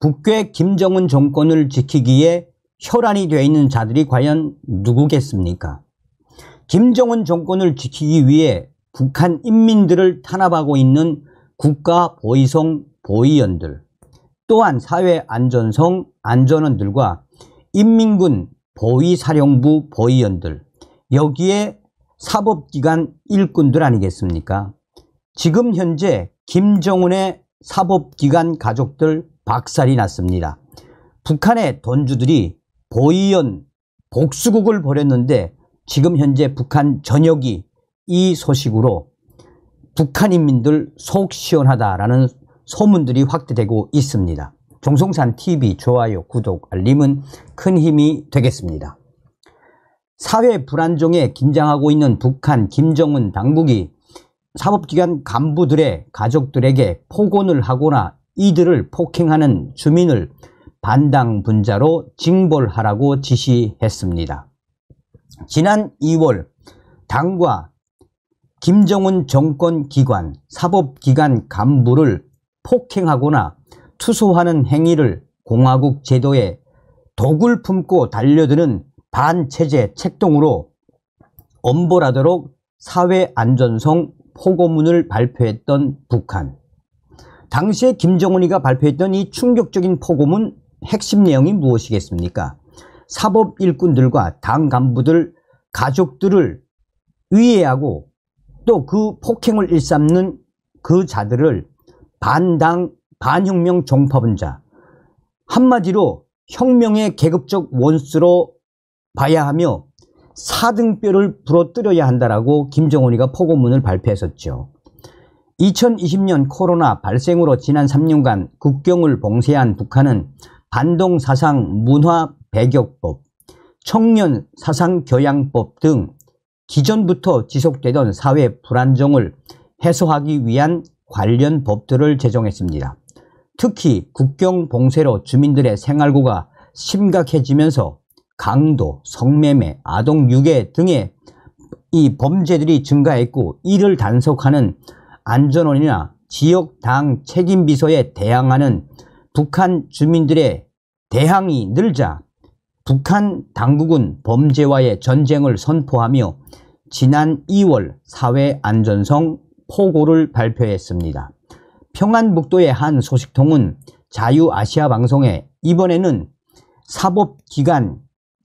북괴 김정은 정권을 지키기에 혈안이 되어 있는 자들이 과연 누구겠습니까? 김정은 정권을 지키기 위해 북한 인민들을 탄압하고 있는 국가보위성 보위원들, 또한 사회안전성 안전원들과 인민군 보위사령부 보위원들, 여기에 사법기관 일꾼들 아니겠습니까? 지금 현재 김정은의 사법기관 가족들 박살이 났습니다. 북한의 돈주들이 보위원 복수국을 벌였는데 지금 현재 북한 전역이 이 소식으로 북한 인민들 속 시원하다라는 소문들이 확대되고 있습니다. 종송산TV 좋아요, 구독, 알림은 큰 힘이 되겠습니다. 사회 불안정에 긴장하고 있는 북한 김정은 당국이 사법기관 간부들의 가족들에게 폭언을 하거나 이들을 폭행하는 주민을 반당분자로 징벌하라고 지시했습니다. 지난 2월 당과 김정은 정권 기관, 사법기관 간부를 폭행하거나 투소하는 행위를 공화국 제도에 독을 품고 달려드는 반체제 책동으로 엄벌하도록 사회안전성 포고문을 발표했던 북한. 당시에 김정은이가 발표했던 이 충격적인 포고문 핵심 내용이 무엇이겠습니까? 사법 일꾼들과 당 간부들 가족들을 위해하고 또 그 폭행을 일삼는 그 자들을 반당 반혁명 종파분자, 한마디로 혁명의 계급적 원수로 봐야 하며 사등뼈를 부러뜨려야 한다라고 김정은이가 포고문을 발표했었죠. 2020년 코로나 발생으로 지난 3년간 국경을 봉쇄한 북한은 반동사상 문화배격법, 청년사상교양법 등 기존부터 지속되던 사회 불안정을 해소하기 위한 관련 법들을 제정했습니다. 특히 국경 봉쇄로 주민들의 생활고가 심각해지면서 강도, 성매매, 아동유괴 등의 이 범죄들이 증가했고, 이를 단속하는 안전원이나 지역당 책임비서에 대항하는 북한 주민들의 대항이 늘자 북한 당국은 범죄와의 전쟁을 선포하며 지난 2월 사회안전성 포고를 발표했습니다. 평안북도의 한 소식통은 자유아시아방송에 이번에는 사법기관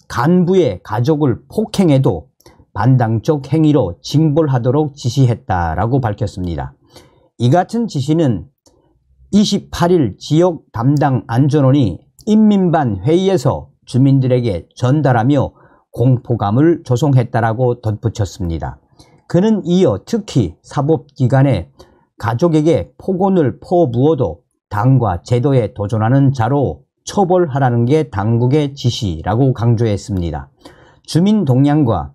간부의 가족을 폭행해도 반당적 행위로 징벌하도록 지시했다라고 밝혔습니다. 이 같은 지시는 28일 지역 담당 안전원이 인민반 회의에서 주민들에게 전달하며 공포감을 조성했다라고 덧붙였습니다. 그는 이어 특히 사법기관의 가족에게 폭언을 퍼부어도 당과 제도에 도전하는 자로 처벌하라는 게 당국의 지시라고 강조했습니다. 주민 동향과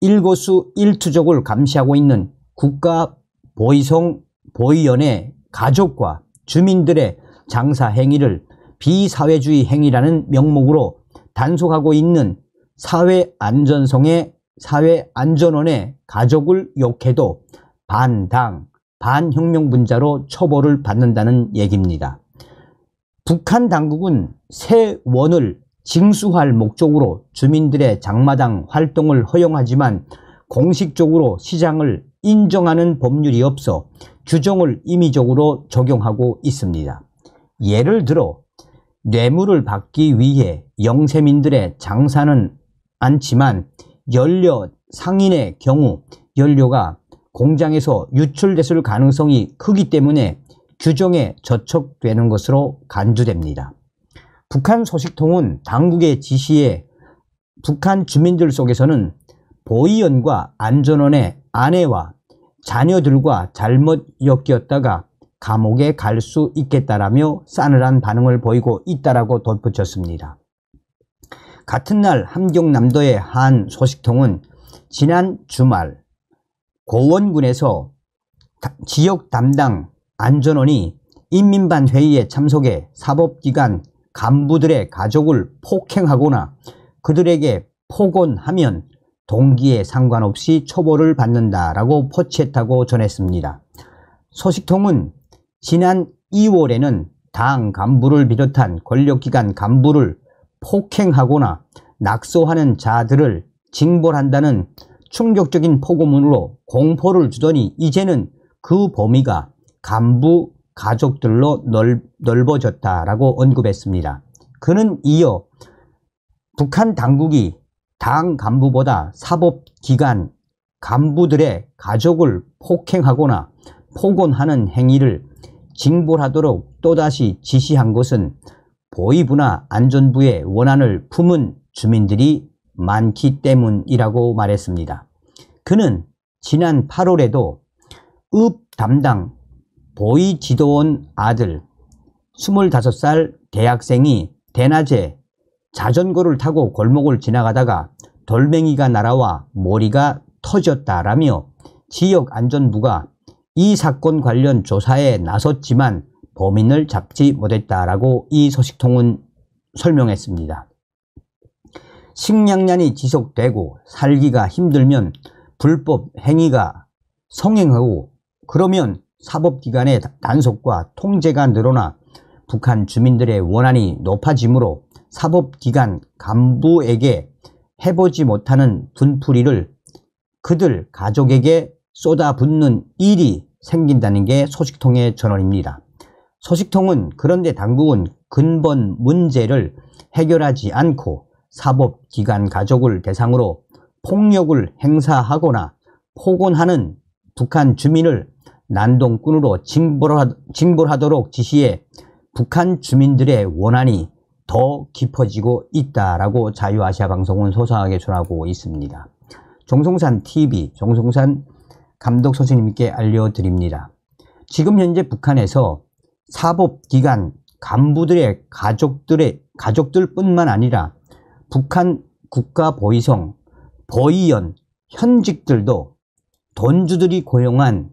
일거수 일투족을 감시하고 있는 국가보위성 보위원회 가족과 주민들의 장사 행위를 비사회주의 행위라는 명목으로 단속하고 있는 사회안전원의 가족을 욕해도 반당, 반혁명분자로 처벌을 받는다는 얘기입니다. 북한 당국은 새 원을 징수할 목적으로 주민들의 장마당 활동을 허용하지만 공식적으로 시장을 인정하는 법률이 없어 규정을 임의적으로 적용하고 있습니다. 예를 들어 뇌물을 받기 위해 영세민들의 장사는 않지만 연료 상인의 경우 연료가 공장에서 유출됐을 가능성이 크기 때문에 규정에 저촉되는 것으로 간주됩니다. 북한 소식통은 당국의 지시에 북한 주민들 속에서는 보위원과 안전원의 아내와 자녀들과 잘못 엮였다가 감옥에 갈 수 있겠다라며 싸늘한 반응을 보이고 있다라고 덧붙였습니다. 같은 날 함경남도의 한 소식통은 지난 주말 고원군에서 지역 담당 안전원이 인민반 회의에 참석해 사법기관 간부들의 가족을 폭행하거나 그들에게 폭언하면 동기에 상관없이 처벌을 받는다라고 포치했다고 전했습니다. 소식통은 지난 2월에는 당 간부를 비롯한 권력기관 간부를 폭행하거나 낙서하는 자들을 징벌한다는 충격적인 포고문으로 공포를 주더니 이제는 그 범위가 간부 가족들로 넓어졌다라고 언급했습니다. 그는 이어 북한 당국이 당 간부보다 사법기관 간부들의 가족을 폭행하거나 폭언하는 행위를 징벌하도록 또다시 지시한 것은 보위부나 안전부의 원한을 품은 주민들이 많기 때문이라고 말했습니다. 그는 지난 8월에도 읍 담당 보위지도원 아들 25살 대학생이 대낮에 자전거를 타고 골목을 지나가다가 돌멩이가 날아와 머리가 터졌다라며 지역 안전부가 이 사건 관련 조사에 나섰지만 범인을 잡지 못했다라고 이 소식통은 설명했습니다. 식량난이 지속되고 살기가 힘들면 불법 행위가 성행하고 그러면 사법기관의 단속과 통제가 늘어나 북한 주민들의 원한이 높아지므로 사법기관 간부에게 해보지 못하는 분풀이를 그들 가족에게 쏟아붓는 일이 생긴다는 게 소식통의 전언입니다. 소식통은 그런데 당국은 근본 문제를 해결하지 않고 사법기관 가족을 대상으로 폭력을 행사하거나 폭언하는 북한 주민을 난동꾼으로 징벌하도록 지시해 북한 주민들의 원한이 더 깊어지고 있다라고 자유아시아 방송은 소상하게 전하고 있습니다. 정성산 TV, 정성산 감독 선생님께 알려드립니다. 지금 현재 북한에서 사법기관 간부들의 가족들뿐만 아니라 북한 국가보위성, 보위원, 현직들도 돈주들이 고용한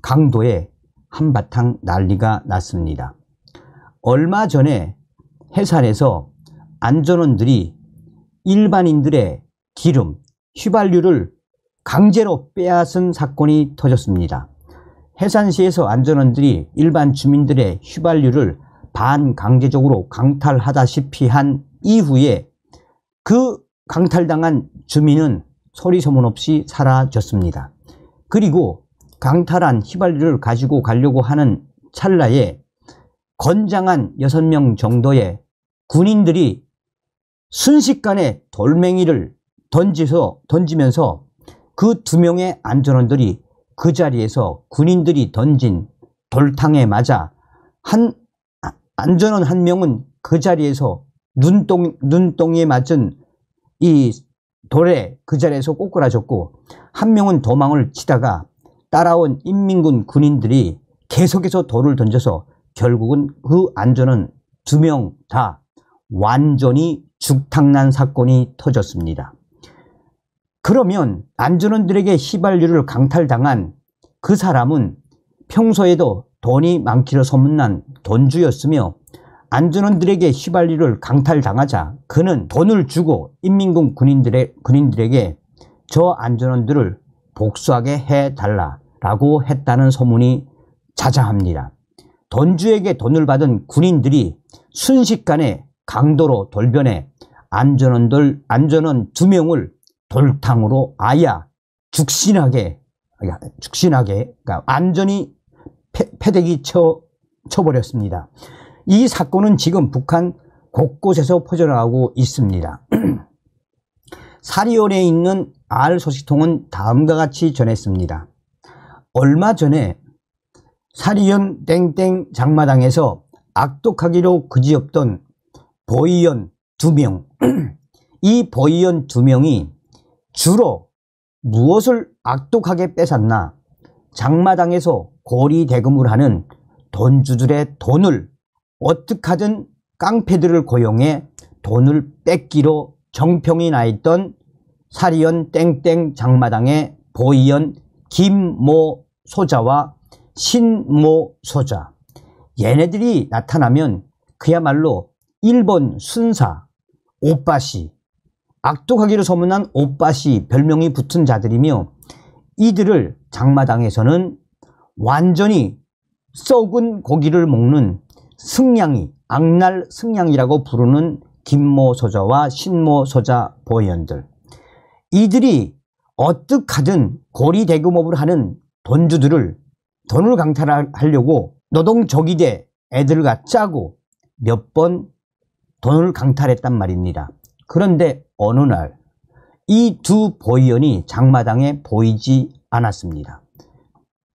강도에 한바탕 난리가 났습니다. 얼마 전에 해산에서 안전원들이 일반인들의 기름, 휘발유를 강제로 빼앗은 사건이 터졌습니다. 해산시에서 안전원들이 일반 주민들의 휘발유를 반강제적으로 강탈하다시피 한 이후에 그 강탈당한 주민은 소리 소문 없이 사라졌습니다. 그리고 강탈한 휘발유를 가지고 가려고 하는 찰나에 건장한 6명 정도의 군인들이 순식간에 돌멩이를 던지면서 그 2명의 안전원들이 그 자리에서 군인들이 던진 돌탕에 맞아 안전원 1명은 그 자리에서 눈동이에 맞은 이 돌에 그 자리에서 꼬꾸라졌고 1명은 도망을 치다가 따라온 인민군 군인들이 계속해서 돌을 던져서 결국은 그 안전원 2명 다 완전히 죽탕난 사건이 터졌습니다. 그러면 안전원들에게 휘발유를 강탈당한 그 사람은 평소에도 돈이 많기로 소문난 돈주였으며 안전원들에게 휘발유를 강탈당하자 그는 돈을 주고 인민군 군인들에게 저 안전원들을 복수하게 해달라라고 했다는 소문이 자자합니다. 돈주에게 돈을 받은 군인들이 순식간에 강도로 돌변해 안전원 2명을 돌탕으로 아야 죽신하게 그러니까 완전히 패대기 쳐버렸습니다. 이 사건은 지금 북한 곳곳에서 퍼져나가고 있습니다. 사리온에 있는 알 소식통은 다음과 같이 전했습니다. 얼마 전에 사리온 땡땡 장마당에서 악독하기로 그지없던 보위원 2명 이 보위원 2명이 주로 무엇을 악독하게 뺏었나? 장마당에서 고리대금을 하는 돈주들의 돈을 어떻게 하든 깡패들을 고용해 돈을 뺏기로 정평이 나 있던 사리온 땡땡 장마당의 보위원 김모 소자와 신모 소자, 얘네들이 나타나면 그야말로 일본 순사 오빠시, 악독하기로 소문난 오빠시 별명이 붙은 자들이며 이들을 장마당에서는 완전히 썩은 고기를 먹는 승냥이, 악날 승냥이라고 부르는 김모 소자와 신모 소자 보위원들, 이들이 어떻게든 고리대금업을 하는 돈주들을 돈을 강탈하려고 노동조기대 애들과 짜고 몇 번 돈을 강탈했단 말입니다. 그런데 어느 날 이 두 보위원이 장마당에 보이지 않았습니다.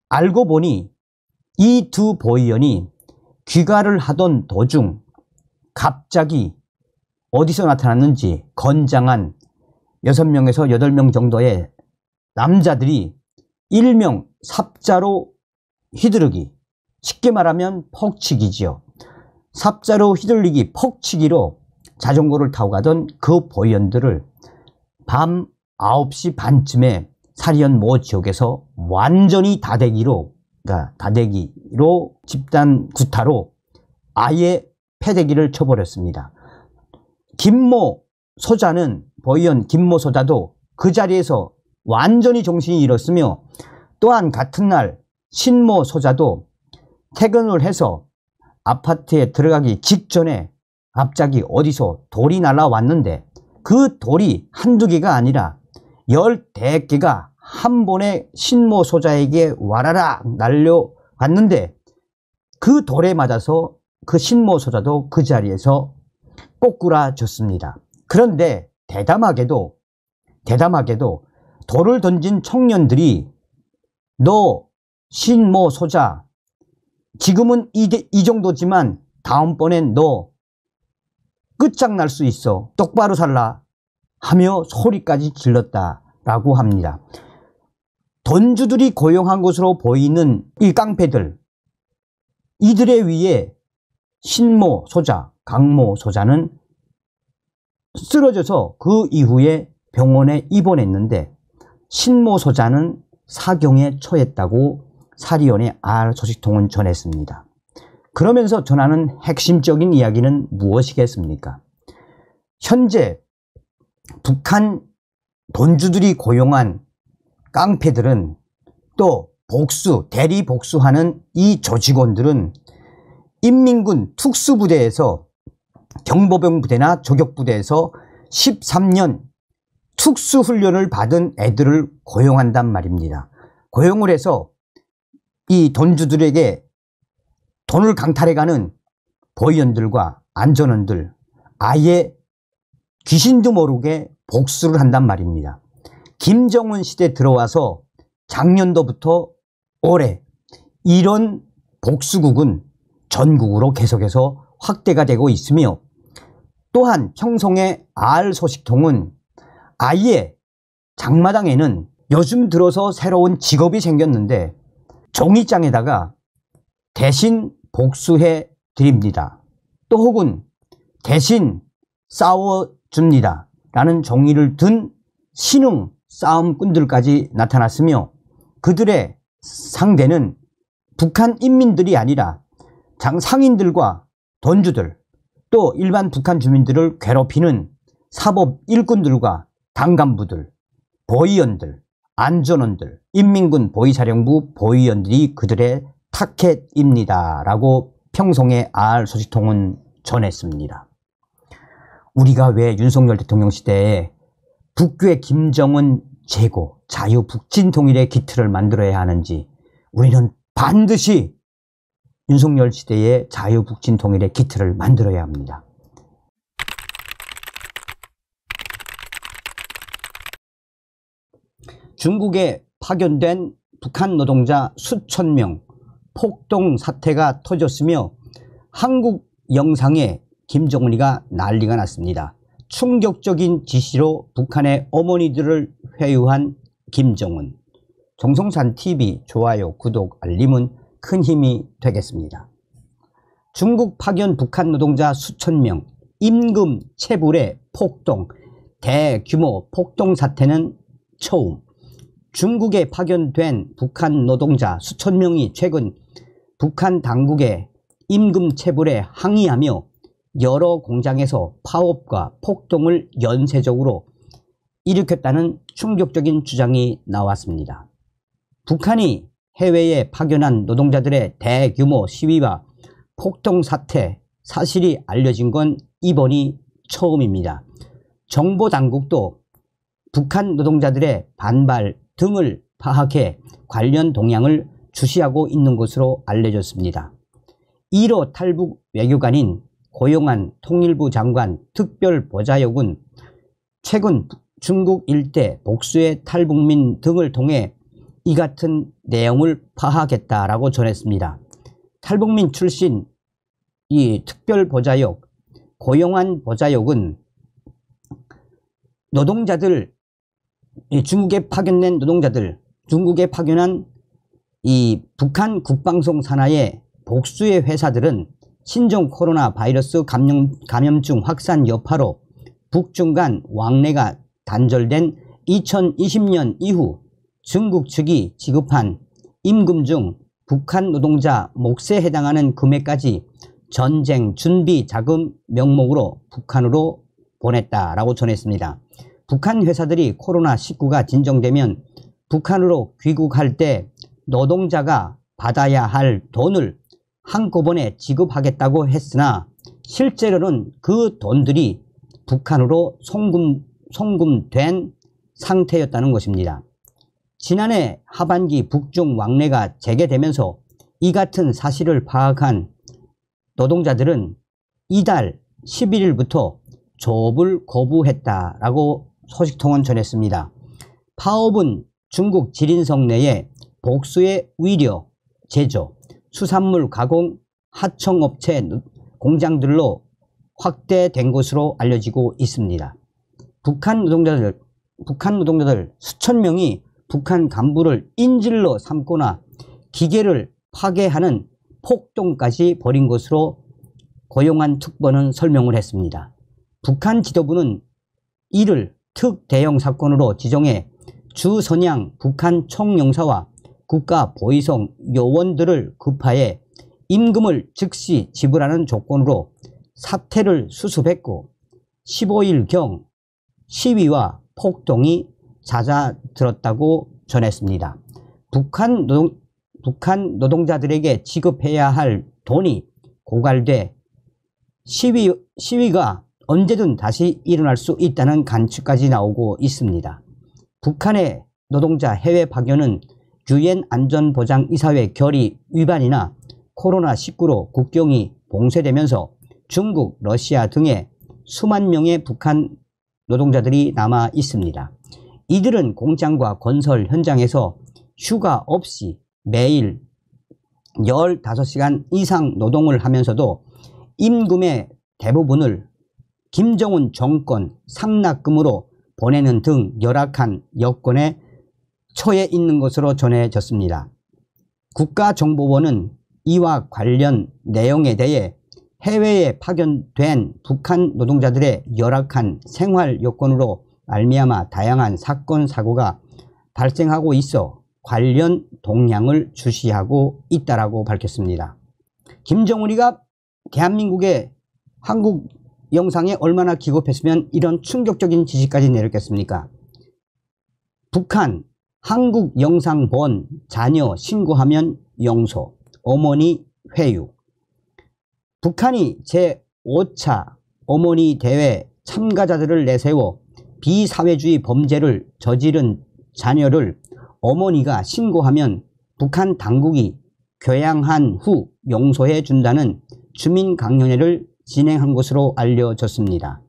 알고 보니 이 두 보위원이 귀가를 하던 도중 갑자기 어디서 나타났는지 건장한 6명에서 8명 정도의 남자들이 일명 삽자로 휘두르기, 쉽게 말하면 퍽치기지요. 삽자로 휘둘리기, 퍽치기로 자전거를 타고 가던 그 보위원들을 밤 9시 반쯤에 사리현 모 지역에서 완전히 다대기로 집단 구타로 아예 패대기를 쳐버렸습니다. 김모 소자는, 보위원 김모 소자도 그 자리에서 완전히 정신이 잃었으며, 또한 같은 날 신모 소자도 퇴근을 해서 아파트에 들어가기 직전에 갑자기 어디서 돌이 날아왔는데, 그 돌이 한두 개가 아니라 10대개가 한 번에 신모 소자에게 와라락 날려왔는데, 그 돌에 맞아서 그 신모 소자도 그 자리에서 꼬꾸라졌습니다. 그런데 대담하게도 돌을 던진 청년들이, 너 신모 소자 지금은 이 정도지만 다음번엔 너 끝장날 수 있어, 똑바로 살라 하며 소리까지 질렀다라고 합니다. 돈주들이 고용한 것으로 보이는 이 깡패들, 이들에 의해 신모 소자, 강모 소자는 쓰러져서 그 이후에 병원에 입원했는데, 신모 소자는 사경에 처했다고 사리온의 알 소식통은 전했습니다. 그러면서 전하는 핵심적인 이야기는 무엇이겠습니까? 현재 북한 돈주들이 고용한 깡패들은, 또 대리 복수하는 이 조직원들은 인민군 특수부대에서, 경보병 부대나 조격부대에서 13년 특수훈련을 받은 애들을 고용한단 말입니다. 고용을 해서 이 돈주들에게 돈을 강탈해가는 보위원들과 안전원들, 아예 귀신도 모르게 복수를 한단 말입니다. 김정은 시대 들어와서 작년도부터 올해 이런 복수국은 전국으로 계속해서 확대가 되고 있으며, 또한 평송의 알 소식통은 아예 장마당에는 요즘 들어서 새로운 직업이 생겼는데, 종이장에다가 대신 복수해 드립니다, 또 혹은 대신 싸워줍니다 라는 종이를 든 신흥 싸움꾼들까지 나타났으며, 그들의 상대는 북한 인민들이 아니라 상인들과 돈주들, 또 일반 북한 주민들을 괴롭히는 사법 일꾼들과 당간부들, 보위원들, 안전원들, 인민군 보위사령부 보위원들이 그들의 타켓입니다 라고 평송의 알 소식통은 전했습니다. 우리가 왜 윤석열 대통령 시대에 북괴 김정은 제고, 자유 북진 통일의 기틀을 만들어야 하는지, 우리는 반드시 윤석열 시대의 자유 북진 통일의 기틀을 만들어야 합니다. 중국에 파견된 북한 노동자 수천 명 폭동 사태가 터졌으며, 한국 영상에 김정은이가 난리가 났습니다. 충격적인 지시로 북한의 어머니들을 회유한 김정은. 정성산TV 좋아요, 구독, 알림은 큰 힘이 되겠습니다. 중국 파견 북한 노동자 수천 명 임금 체불의 폭동, 대규모 폭동 사태는 처음. 중국에 파견된 북한 노동자 수천 명이 최근 북한 당국의 임금 체불에 항의하며 여러 공장에서 파업과 폭동을 연쇄적으로 일으켰다는 충격적인 주장이 나왔습니다. 북한이 해외에 파견한 노동자들의 대규모 시위와 폭동 사태 사실이 알려진 건 이번이 처음입니다. 정보당국도 북한 노동자들의 반발 등을 파악해 관련 동향을 주시하고 있는 것으로 알려졌습니다. 1호 탈북 외교관인 고용한 통일부 장관 특별보좌역은 최근 중국 일대 복수의 탈북민 등을 통해 이 같은 내용을 파악했다라고 전했습니다. 탈북민 출신 이 특별보좌역 고용한 보좌역은 노동자들, 중국에 파견된 노동자들, 중국에 파견한 이 북한 국방송 산하의 복수의 회사들은 신종 코로나 바이러스 감염증 확산 여파로 북중 간 왕래가 단절된 2020년 이후 중국 측이 지급한 임금 중 북한 노동자 몫에 해당하는 금액까지 전쟁 준비 자금 명목으로 북한으로 보냈다라고 전했습니다. 북한 회사들이 코로나19가 진정되면 북한으로 귀국할 때 노동자가 받아야 할 돈을 한꺼번에 지급하겠다고 했으나 실제로는 그 돈들이 북한으로 송금된 상태였다는 것입니다. 지난해 하반기 북중 왕래가 재개되면서 이 같은 사실을 파악한 노동자들은 이달 11일부터 조업을 거부했다라고 소식통은 전했습니다. 파업은 중국 지린성 내에 복수의 의료, 제조, 수산물 가공, 하청업체 공장들로 확대된 것으로 알려지고 있습니다. 북한 노동자들 수천 명이 북한 간부를 인질로 삼거나 기계를 파괴하는 폭동까지 벌인 것으로 고용한 특보는 설명을 했습니다. 북한 지도부는 이를 특대형 사건으로 지정해 주선양 북한 총영사와 국가보위성 요원들을 급하에 임금을 즉시 지불하는 조건으로 사태를 수습했고 15일경 시위와 폭동이 잦아들었다고 전했습니다. 북한 노동자들에게 지급해야 할 돈이 고갈돼 시위가 언제든 다시 일어날 수 있다는 관측까지 나오고 있습니다. 북한의 노동자 해외 파견은 유엔 안전보장이사회 결의 위반이나 코로나19로 국경이 봉쇄되면서 중국, 러시아 등의 수만 명의 북한 노동자들이 남아 있습니다. 이들은 공장과 건설 현장에서 휴가 없이 매일 15시간 이상 노동을 하면서도 임금의 대부분을 김정은 정권 상납금으로 보내는 등 열악한 여건에 처해 있는 것으로 전해졌습니다. 국가정보원은 이와 관련 내용에 대해 해외에 파견된 북한 노동자들의 열악한 생활 여건으로 말미암아 다양한 사건 사고가 발생하고 있어 관련 동향을 주시하고 있다라고 밝혔습니다. 김정은이가 대한민국의 한국 영상에 얼마나 기겁했으면 이런 충격적인 지시까지 내렸겠습니까? 북한 한국 영상 본 자녀 신고하면 용서, 어머니 회유. 북한이 제5차 어머니 대회 참가자들을 내세워 비사회주의 범죄를 저지른 자녀를 어머니가 신고하면 북한 당국이 교양한 후 용서해 준다는 주민 강연회를 진행한 것으로 알려졌습니다.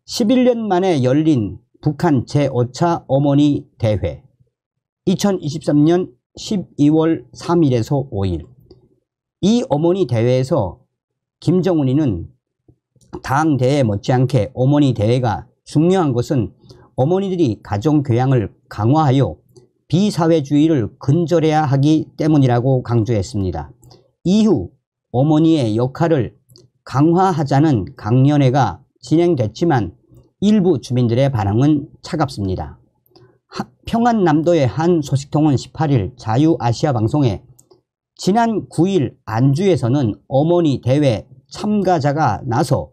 11년 만에 열린 북한 제5차 어머니 대회 2023년 12월 3일에서 5일 이 어머니 대회에서 김정은이는 당대회 못지않게 어머니 대회가 중요한 것은 어머니들이 가정교양을 강화하여 비사회주의를 근절해야 하기 때문이라고 강조했습니다. 이후 어머니의 역할을 강화하자는 강연회가 진행됐지만 일부 주민들의 반응은 차갑습니다. 평안남도의 한 소식통은 18일 자유아시아 방송에 지난 9일 안주에서는 어머니 대회 참가자가 나서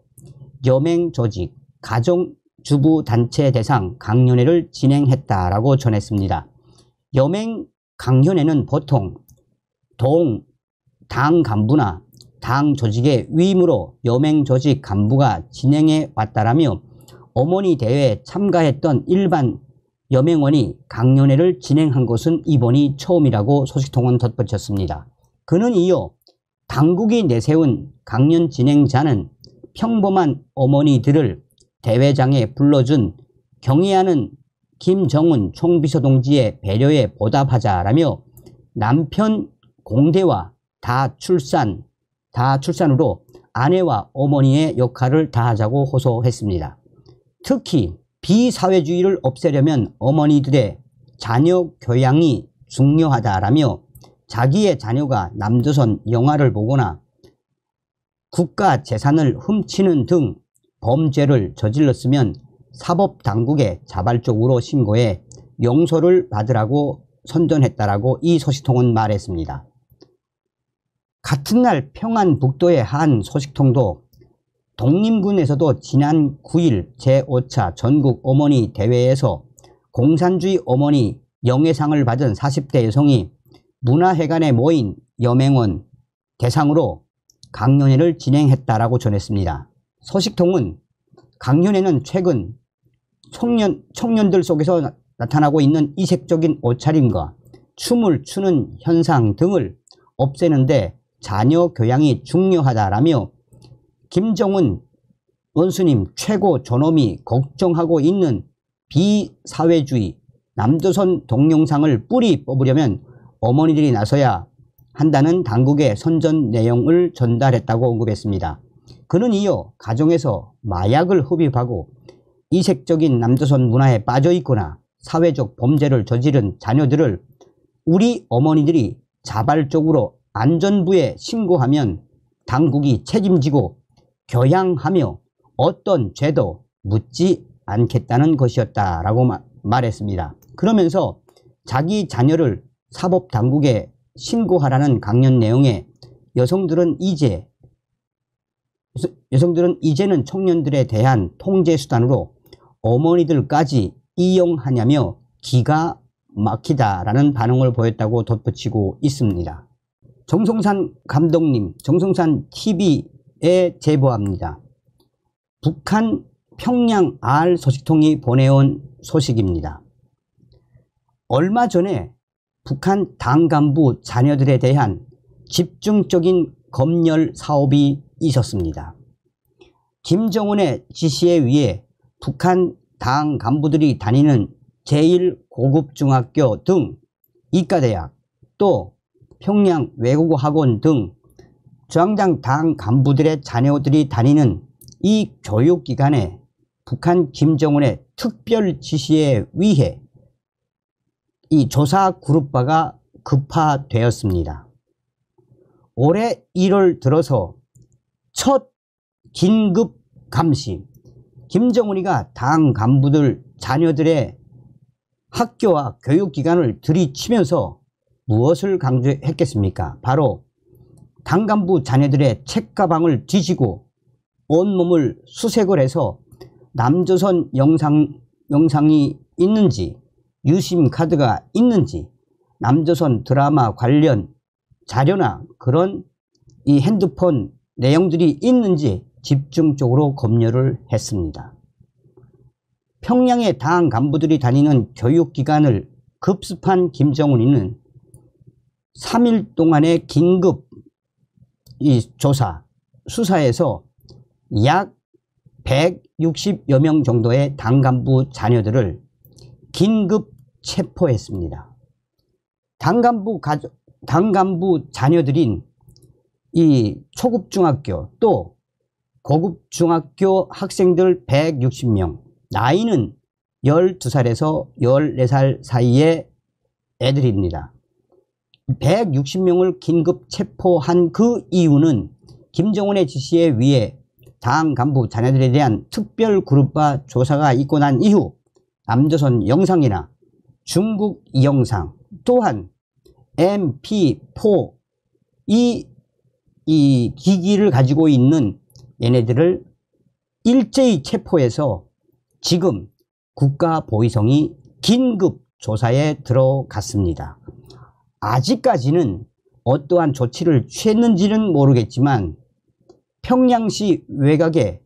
여맹조직, 가정주부단체 대상 강연회를 진행했다라고 전했습니다. 여맹 강연회는 보통 당 간부나 당 조직의 위임으로 여맹 조직 간부가 진행해 왔다라며 어머니 대회에 참가했던 일반 여맹원이 강연회를 진행한 것은 이번이 처음이라고 소식통은 덧붙였습니다. 그는 이어 당국이 내세운 강연 진행자는 평범한 어머니들을 대회장에 불러준 경의하는 김정은 총비서 동지의 배려에 보답하자라며 남편 공대와 다 출산으로 아내와 어머니의 역할을 다하자고 호소했습니다. 특히 비사회주의를 없애려면 어머니들의 자녀 교양이 중요하다라며 자기의 자녀가 남조선 영화를 보거나 국가 재산을 훔치는 등 범죄를 저질렀으면 사법당국에 자발적으로 신고해 용서를 받으라고 선전했다라고 이 소식통은 말했습니다. 같은 날 평안북도의 한 소식통도 독림군에서도 지난 9일 제5차 전국 어머니 대회에서 공산주의 어머니 영예상을 받은 40대 여성이 문화회관에 모인 여맹원 대상으로 강연회를 진행했다라고 전했습니다. 소식통은 강연회는 최근 청년들 속에서 나타나고 있는 이색적인 옷차림과 춤을 추는 현상 등을 없애는데 자녀 교양이 중요하다라며 김정은 원수님 최고 존엄이 걱정하고 있는 비사회주의 남조선 동영상을 뿌리 뽑으려면 어머니들이 나서야 한다는 당국의 선전 내용을 전달했다고 언급했습니다. 그는 이어 가정에서 마약을 흡입하고 이색적인 남조선 문화에 빠져 있거나 사회적 범죄를 저지른 자녀들을 우리 어머니들이 자발적으로 안전부에 신고하면 당국이 책임지고 교양하며 어떤 죄도 묻지 않겠다는 것이었다라고 말했습니다. 그러면서 자기 자녀를 사법당국에 신고하라는 강연 내용에 여성들은 이제는 청년들에 대한 통제수단으로 어머니들까지 이용하냐며 기가 막히다라는 반응을 보였다고 덧붙이고 있습니다. 정성산 감독님, 정성산 TV에 제보합니다. 북한 평양 R 소식통이 보내온 소식입니다. 얼마 전에 북한 당 간부 자녀들에 대한 집중적인 검열 사업이 있었습니다. 김정은의 지시에 의해 북한 당 간부들이 다니는 제1고급중학교 등 이과대학 또 평양 외국어학원 등 중앙당 당 간부들의 자녀들이 다니는 이 교육기관에 북한 김정은의 특별 지시에 의해 이 조사 그룹화가 급파되었습니다. 올해 1월 들어서 첫 긴급 감시, 김정은이가 당 간부들 자녀들의 학교와 교육기관을 들이치면서 무엇을 강조했겠습니까? 바로 당 간부 자녀들의 책가방을 뒤지고 온몸을 수색을 해서 남조선 영상이 있는지, 유심 카드가 있는지, 남조선 드라마 관련 자료나 그런 이 핸드폰 내용들이 있는지 집중적으로 검열을 했습니다. 평양의 당 간부들이 다니는 교육기관을 급습한 김정은이는 3일 동안의 긴급 수사에서 약 160여 명 정도의 당 간부 자녀들을 긴급 체포했습니다. 당 간부 자녀들인 이 초급중학교 또 고급중학교 학생들 160명, 나이는 12살에서 14살 사이의 애들입니다. 160명을 긴급 체포한 그 이유는 김정은의 지시에 의해 당 간부 자녀들에 대한 특별 그룹화 조사가 있고 난 이후 남조선 영상이나 중국 영상 또한 MP4 이 기기를 가지고 있는 얘네들을 일제히 체포해서 지금 국가보위성이 긴급 조사에 들어갔습니다. 아직까지는 어떠한 조치를 취했는지는 모르겠지만 평양시 외곽의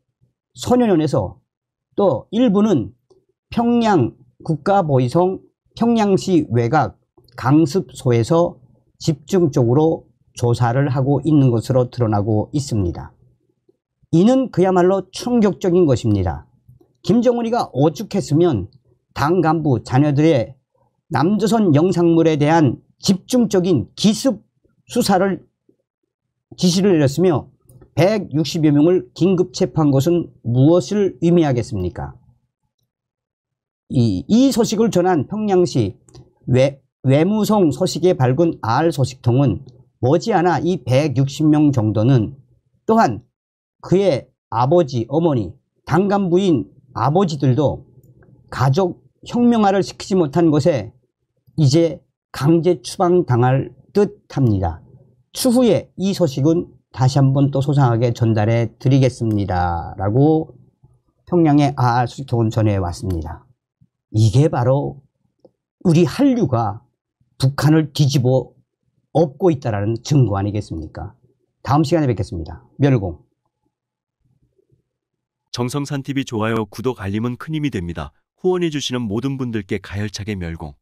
소년원에서 또 일부는 평양 국가보위성 평양시 외곽 강습소에서 집중적으로 조사를 하고 있는 것으로 드러나고 있습니다. 이는 그야말로 충격적인 것입니다. 김정은이가 오죽했으면 당 간부 자녀들의 남조선 영상물에 대한 집중적인 기습 수사를 지시를 내렸으며 160여 명을 긴급 체포한 것은 무엇을 의미하겠습니까? 이 소식을 전한 평양시 외무성 소식에 밝은 R 소식통은 머지않아 이 160명 정도는 또한 그의 아버지, 어머니, 당 간부인 아버지들도 가족 혁명화를 시키지 못한 것에 이제 강제 추방당할 듯합니다. 추후에 이 소식은 다시 한번 또 소상하게 전달해 드리겠습니다. 라고 평양의 R 소식통은 전해왔습니다. 이게 바로 우리 한류가 북한을 뒤집어 엎고 있다는 증거 아니겠습니까? 다음 시간에 뵙겠습니다. 멸공. 정성산TV 좋아요, 구독, 알림은 큰 힘이 됩니다. 후원해주시는 모든 분들께 가열차게 멸공.